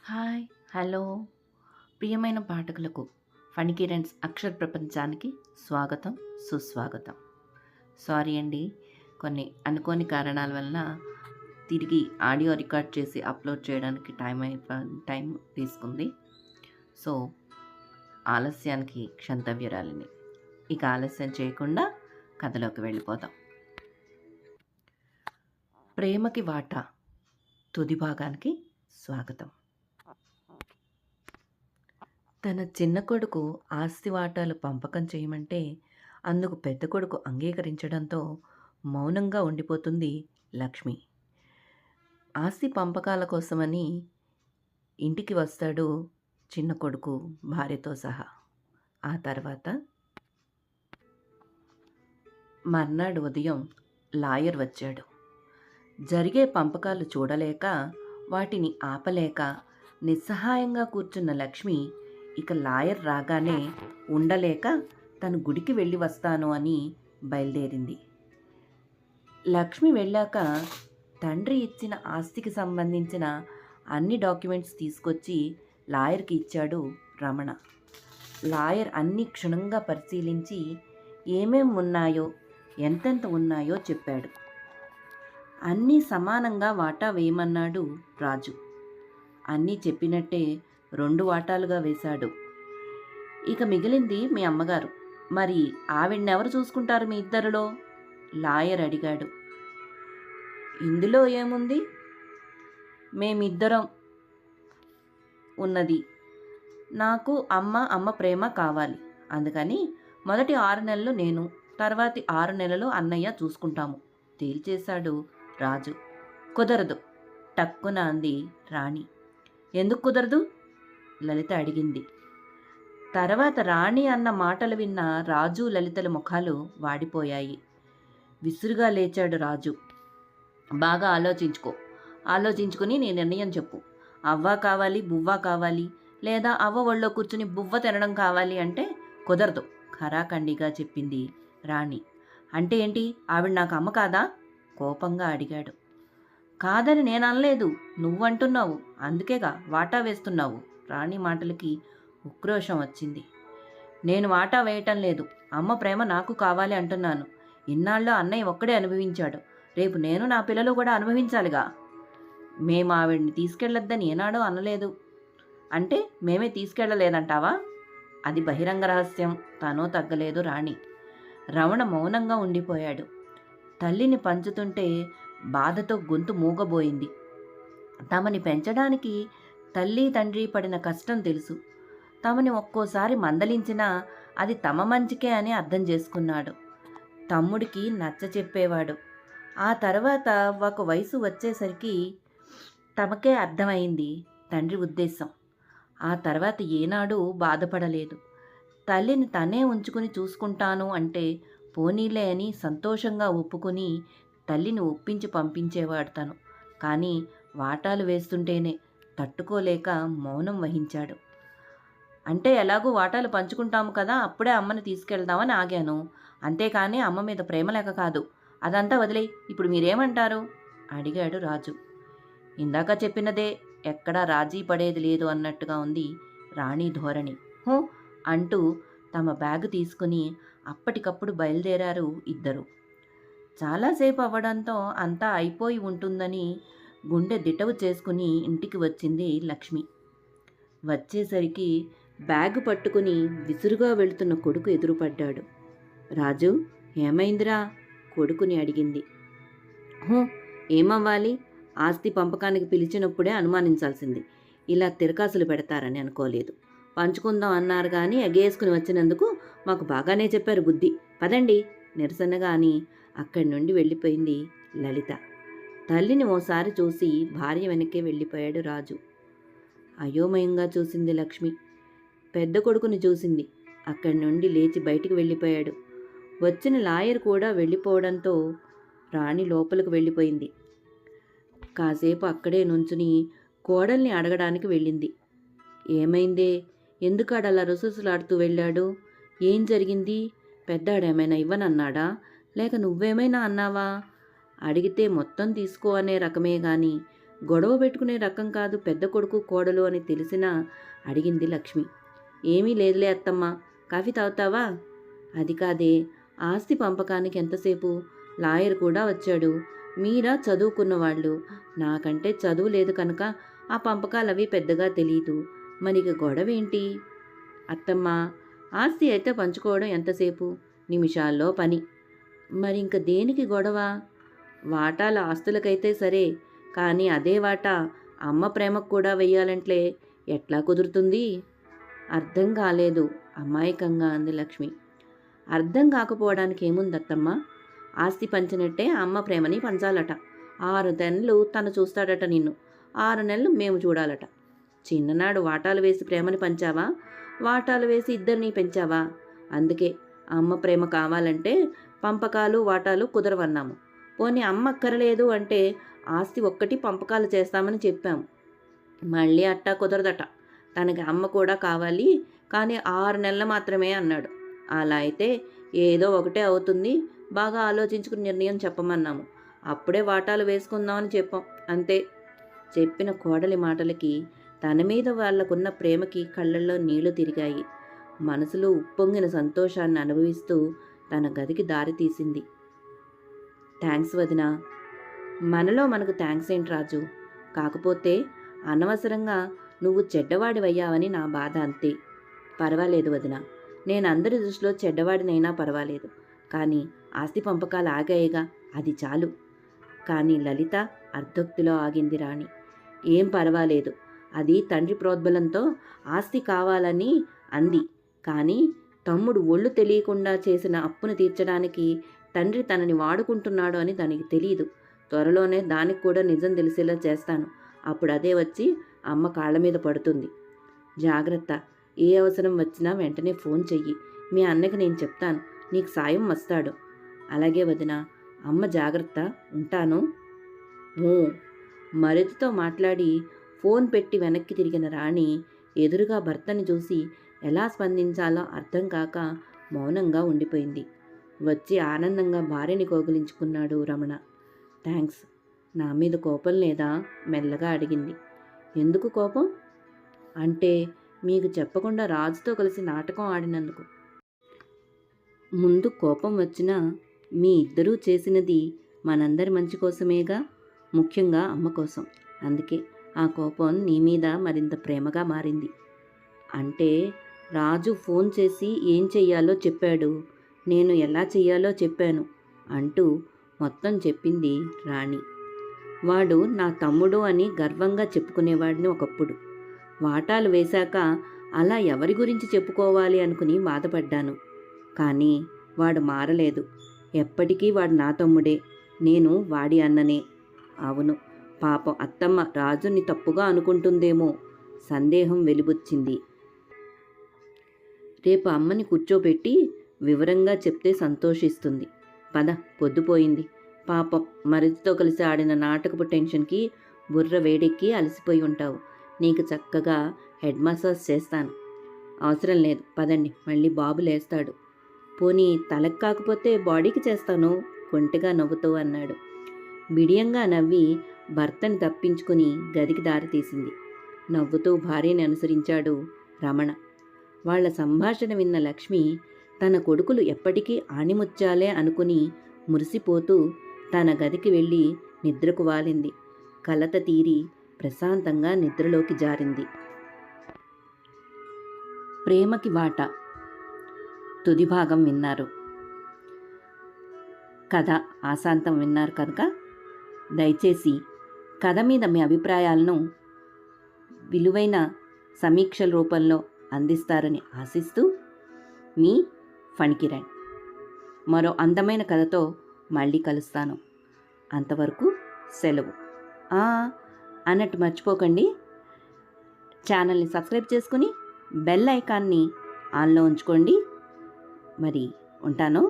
Hi, hello! ప్రియమైన పాఠకులకు ఫణికి రెండ్స్ అక్షర ప్రపంచానికి స్వాగతం, సుస్వాగతం. సారీ అండి, కొన్ని అనుకోని కారణాల వలన తిరిగి ఆడియో రికార్డ్ చేసి అప్లోడ్ చేయడానికి టైం తీసుకుంది. సో, ఆలస్యానికి క్షంతవ్యురాలిని. ఇక ఆలస్యం చేయకుండా కథలోకి వెళ్ళిపోదాం. ప్రేమకి వాటా తుది భాగానికి స్వాగతం. తన చిన్న కొడుకు ఆస్తి వాటాలు పంపకం చేయమంటే అందుకు పెద్ద కొడుకు అంగీకరించడంతో మౌనంగా ఉండిపోతుంది లక్ష్మి. ఆస్తి పంపకాల కోసమని ఇంటికి వస్తాడు చిన్న కొడుకు భార్యతో సహా. ఆ తర్వాత మర్నాడు ఉదయం లాయర్ వచ్చాడు. జరిగే పంపకాలు చూడలేక వాటిని ఆపలేక నిస్సహాయంగా కూర్చున్న లక్ష్మి ఇక లాయర్ రాగానే ఉండలేక తను గుడికి వెళ్ళి వస్తాను అని బయలుదేరింది. లక్ష్మి వెళ్ళాక తండ్రి ఇచ్చిన ఆస్తికి సంబంధించిన అన్ని డాక్యుమెంట్స్ తీసుకొచ్చి లాయర్కి ఇచ్చాడు రమణ. లాయర్ అన్ని క్షుణ్ణంగా పరిశీలించి ఏమేం ఉన్నాయో ఎంతెంత ఉన్నాయో చెప్పాడు. అన్నీ సమానంగా వాటా వేయమన్నాడు రాజు. అన్నీ చెప్పినట్టే 2 వాటాలుగా వేశాడు. ఇక మిగిలింది మీ అమ్మగారు. మరి ఆవిడ్నెవరు చూసుకుంటారు మీ ఇద్దరిలో? లాయర్ అడిగాడు. ఇందులో ఏముంది? మేమిద్దరం ఉన్నది. నాకు అమ్మ ప్రేమ కావాలి. అందుకని మొదటి 6 నెలలు నేను, తర్వాతి 6 నెలలు అన్నయ్య చూసుకుంటాము తేల్చేశాడు రాజు. కుదరదు, టక్కున అంది రాణి. ఎందుకు కుదరదు? లలిత అడిగింది. తర్వాత రాణి అన్న మాటలు విన్న రాజు లలితల ముఖాలు వాడిపోయాయి. విసురుగా లేచాడు రాజు. బాగా ఆలోచించుకుని నీ నిర్ణయం చెప్పు. అవ్వ కావాలి, బువ్వ కావాలి, లేదా అవ్వ ఒళ్ళో కూర్చుని బువ్వ తినడం కావాలి అంటే కుదరదు, ఖరాఖండిగా చెప్పింది రాణి. అంటే ఏంటి? ఆవిడ నాకు అమ్మ కాదా? కోపంగా అడిగాడు. కాదని నేను అనలేదు, నువ్వంటున్నావు. అందుకేగా వాటా వేస్తున్నావు. రాణి మాటలకి ఉక్రోషం వచ్చింది. నేను వాటా వేయటం లేదు. అమ్మ ప్రేమ నాకు కావాలి అంటున్నాను. ఇన్నాళ్ళు అన్నయ్య ఒక్కడే అనుభవించాడు. రేపు నేను నా పిల్లలు కూడా అనుభవించాలిగా. మేము ఆవిడ్ని తీసుకెళ్లొద్దని ఏనాడో అనలేదు. అంటే మేమే తీసుకెళ్లలేదంటావా? అది బహిరంగ రహస్యం. తనో తగ్గలేదు రాణి. రమణ మౌనంగా ఉండిపోయాడు. తల్లిని పంచుతుంటే బాధతో గొంతు మూగబోయింది. తమని పెంచడానికి తల్లి తండ్రి పడిన కష్టం తెలుసు. తమని ఒక్కోసారి మందలించినా అది తమ మంచికే అని అర్థం చేసుకున్నాడు. తమ్ముడికి నచ్చ చెప్పేవాడు. ఆ తర్వాత ఒక వయసు వచ్చేసరికి తమకే అర్థమైంది తండ్రి ఉద్దేశం. ఆ తర్వాత ఏనాడు బాధపడలేదు. తల్లిని తనే ఉంచుకుని చూసుకుంటాను అంటే పోనీలే అని సంతోషంగా ఒప్పుకొని తల్లిని ఒప్పించి పంపించేవాడు తను. కానీ వాటాలు వేస్తుంటేనే తట్టుకోలేక మౌనం వహించాడు. అంటే ఎలాగూ వాటాలు పంచుకుంటాము కదా, అప్పుడే అమ్మని తీసుకెళ్దామని ఆగాను. అంతేకాని అమ్మ మీద ప్రేమ లేక కాదు. అదంతా వదిలే. ఇప్పుడు మీరేమంటారు? అడిగాడు రాజు. ఇందాక చెప్పినదే, ఎక్కడా రాజీ పడేది లేదు అన్నట్టుగా ఉంది రాణి ధోరణి. హో అంటూ తమ బ్యాగు తీసుకుని అప్పటికప్పుడు బయలుదేరారు ఇద్దరు. చాలాసేపు అవ్వడంతో అంతా అయిపోయి ఉంటుందని గుండె దిటవు చేసుకుని ఇంటికి వచ్చింది లక్ష్మి. వచ్చేసరికి బ్యాగు పట్టుకుని విసురుగా వెళుతున్న కొడుకు ఎదురుపడ్డాడు. రాజు, ఏమైందిరా? కొడుకుని అడిగింది. ఏమవ్వాలి? ఆస్తి పంపకానికి పిలిచినప్పుడే అనుమానించాల్సింది. ఇలా తిరకాసులు పెడతారని అనుకోలేదు. పంచుకుందాం అన్నారు కానీ ఎగేసుకుని వచ్చినందుకు మాకు బాగానే చెప్పారు బుద్ధి. పదండి నిరసనగా అని అక్కడి నుండి వెళ్ళిపోయింది లలిత. తల్లిని ఓసారి చూసి భార్య వెనక్కే వెళ్ళిపోయాడు రాజు. అయోమయంగా చూసింది లక్ష్మి. పెద్ద కొడుకుని చూసింది. అక్కడి నుండి లేచి బయటికి వెళ్ళిపోయాడు. వచ్చిన లాయర్ కూడా వెళ్ళిపోవడంతో రాణి లోపలికి వెళ్ళిపోయింది. కాసేపు అక్కడే నుంచుని కోడల్ని అడగడానికి వెళ్ళింది. ఏమైందే? ఎందుకాడలా రుసరుసలాడుతూ వెళ్ళాడు? ఏం జరిగింది? పెద్దాడేమైనా ఇవ్వనన్నాడా? లేక నువ్వేమైనా అన్నావా? అడిగితే మొత్తం తీసుకో అనే రకమే గాని గొడవ పెట్టుకునే రకం కాదు పెద్ద కొడుకు కోడలు అని తెలిసినా అడిగింది లక్ష్మి. ఏమీ లేదులే అత్తమ్మ, కాఫీ తాగుతావా? అది కాదే, ఆస్తి పంపకానికి ఎంతసేపు? లాయర్ కూడా వచ్చాడు. మీరా చదువుకున్నవాళ్ళు, నాకంటే చదువు లేదు కనుక ఆ పంపకాలు అవి పెద్దగా తెలీదు. మరిక గొడవేంటి? అత్తమ్మ, ఆస్తి అయితే పంచుకోవడం ఎంతసేపు? నిమిషాల్లో పని. మరింక దేనికి గొడవ? వాటాల ఆస్తులకైతే సరే, కానీ అదే వాటా అమ్మ ప్రేమకు కూడా వెయ్యాలంటే ఎట్లా కుదురుతుంది? అర్థం కాలేదు, అమాయకంగా అంది లక్ష్మి. అర్థం కాకపోవడానికి ఏముందత్తమ్మ? ఆస్తి పంచినట్టే అమ్మ ప్రేమని పంచాలట. 6 నెలలు తను చూస్తాడట నిన్ను, 6 నెలలు మేము చూడాలట. చిన్ననాడు వాటాలు వేసి ప్రేమని పంచావా? వాటాలు వేసి ఇద్దరినీ పెంచావా? అందుకే అమ్మ ప్రేమ కావాలంటే పంపకాలు వాటాలు కుదరవన్నాము. పోనీ అమ్మ అక్కరలేదు అంటే ఆస్తి ఒక్కటి పంపకాలు చేస్తామని చెప్పాము. మళ్ళీ అట్టా కుదరదట. తనకి అమ్మ కూడా కావాలి, కానీ 6 నెలలు మాత్రమే అన్నాడు. అలా అయితే ఏదో ఒకటే అవుతుంది, బాగా ఆలోచించుకుని నిర్ణయం చెప్పమన్నాము. అప్పుడే వాటాలు వేసుకుందామని చెప్పాం, అంతే. చెప్పిన కోడలి మాటలకి తన మీద వాళ్లకున్న ప్రేమకి కళ్ళల్లో నీళ్లు తిరిగాయి. మనసులో ఉప్పొంగిన సంతోషాన్ని అనుభవిస్తూ తన గదికి దారి తీసింది. థ్యాంక్స్ వదినా. మనలో మనకు థ్యాంక్స్ ఏంటి రాజు? కాకపోతే అనవసరంగా నువ్వు చెడ్డవాడివయ్యావని నా బాధ, అంతే. పర్వాలేదు వదినా, నేను అందరి దృష్టిలో చెడ్డవాడినైనా పర్వాలేదు, కానీ ఆస్తి పంపకాలు ఆగాయిగా, అది చాలు. కానీ లలిత అర్ధోక్తిలో ఆగింది రాణి. ఏం పర్వాలేదు, అది తండ్రి ప్రోద్బలంతో ఆస్తి కావాలని అంది. కానీ తమ్ముడు ఒళ్ళు తెలియకుండా చేసిన అప్పును తీర్చడానికి తండ్రి తనని వాడుకుంటున్నాడు అని దానికి తెలియదు. త్వరలోనే దానికి కూడా నిజం తెలిసేలా చేస్తాను. అప్పుడు అదే వచ్చి అమ్మ కాళ్ళ మీద పడుతుంది. జాగ్రత్త, ఏ అవసరం వచ్చినా వెంటనే ఫోన్ చెయ్యి. మీ అన్నకి నేను చెప్తాను, నీకు సాయం వస్తాడు. అలాగే వదినా, అమ్మ జాగ్రత్త, ఉంటాను. ఓ మరిదితో మాట్లాడి ఫోన్ పెట్టి వెనక్కి తిరిగిన రాణి ఎదురుగా భర్తని చూసి ఎలా స్పందించాలో అర్థం కాక మౌనంగా ఉండిపోయింది. వచ్చి ఆనందంగా భార్యని కౌగిలించుకున్నాడు రమణ. థ్యాంక్స్. నా మీద కోపం లేదా? మెల్లగా అడిగింది. ఎందుకు కోపం? అంటే మీకు చెప్పకుండా రాజుతో కలిసి నాటకం ఆడినందుకు. ముందు కోపం వచ్చినా మీ ఇద్దరూ చేసినది మనందరి మంచి కోసమేగా, ముఖ్యంగా అమ్మ కోసం. అందుకే ఆ కోపం నీ మీద మరింత ప్రేమగా మారింది. అంటే రాజు ఫోన్ చేసి ఏం చెయ్యాలో చెప్పాడు, నేను ఎలా చెయ్యాలో చెప్పాను అంటూ మొత్తం చెప్పింది రాణి. వాడు నా తమ్ముడు అని గర్వంగా చెప్పుకునేవాడిని ఒకప్పుడు. వాటాలు వేశాక అలా ఎవరి గురించి చెప్పుకోవాలి అనుకుని బాధపడ్డాను. కానీ వాడు మారలేదు. ఎప్పటికీ వాడు నా తమ్ముడే, నేను వాడి అన్ననే. అవును, పాపం అత్తమ్మ రాజుని తప్పుగా అనుకుంటుందేమో, సందేహం వెలిబుచ్చింది. రేపు అమ్మని కూర్చోబెట్టి వివరంగా చెప్తే సంతోషిస్తుంది. పద, పొద్దుపోయింది. పాపం మరిదితో కలిసి ఆడిన నాటకపు టెన్షన్కి బుర్ర వేడెక్కి అలసిపోయి ఉంటావు. నీకు చక్కగా హెడ్ మసాజ్ చేస్తాను. అవసరం లేదు, పదండి, మళ్ళీ బాబు లేస్తాడు. పోనీ తలకు కాకపోతే బాడీకి చేస్తాను, కొంటెగా నవ్వుతూ అన్నాడు. బిడియంగా నవ్వి భర్తని తప్పించుకుని గదికి దారితీసింది. నవ్వుతూ భార్యని అనుసరించాడు రమణ. వాళ్ల సంభాషణ విన్న లక్ష్మి తన కొడుకులు ఎప్పటికీ ఆణిముత్యాలే అనుకుని మురిసిపోతూ తన గదికి వెళ్ళి నిద్రకు వాలింది. కలత తీరి ప్రశాంతంగా నిద్రలోకి జారింది. ప్రేమకి వాట తుది భాగం విన్నారు. కథ ఆశాంతం విన్నారు కనుక దయచేసి కథ మీద మీ అభిప్రాయాలను విలువైన సమీక్షల రూపంలో అందిస్తారని ఆశిస్తూ మీ ఫణికిరణ్. మరో అందమైన కథతో మళ్ళీ కలుస్తాను. అంతవరకు సెలవు. అన్నట్టు మర్చిపోకండి, ఛానల్ని సబ్స్క్రైబ్ చేసుకుని బెల్ ఐకాన్ని ఆన్లో ఉంచుకోండి. మరి ఉంటాను.